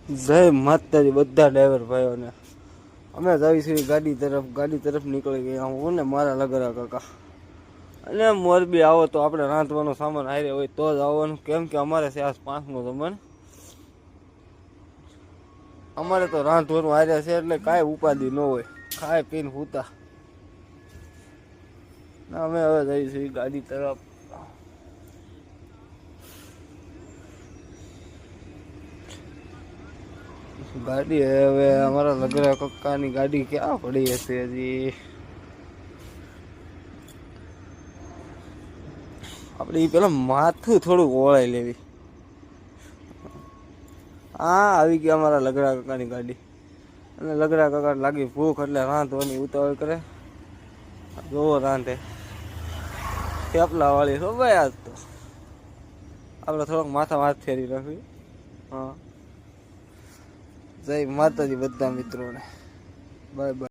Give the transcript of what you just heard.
જય માતાજી બધા ડ્રાઈવર ભાઈઓને. અમે જઈશું ગાડી તરફ નીકળી ગયા હું ને મારા લગરા કાકા. અને મોરબી આવો તો આપણે રાંધવાનો સામાન હારે હોય તો જ આવવાનું, કેમ કે અમારે છે આજ 5નું જમણ. અમારે તો રાંધવાનું હારે છે એટલે કાંઈ ઉપાધિ ન હોય, ખાય પીને સૂતા. અમે હવે જઈશું ગાડી તરફ. ગાડી હવે અમારા લગરા કાકાની ગાડી ક્યાં પડી હશે હજી. આપણે એ પેલા માથું થોડુંક ઓળાઈ લેવી. હા આવી ગયા અમારા લગરા કાકાની ગાડી. અને લગરા કાકા લાગી ભૂખ એટલે રાંધવાની ઉતાવળ કરે. જોવો રાંધે થેપલા વાળી હો ભાઈ. આજ તો આપણે થોડોક માથા હાથ ફેરી રાખવી. હા જય માતાજી બધા મિત્રોને. Bye bye.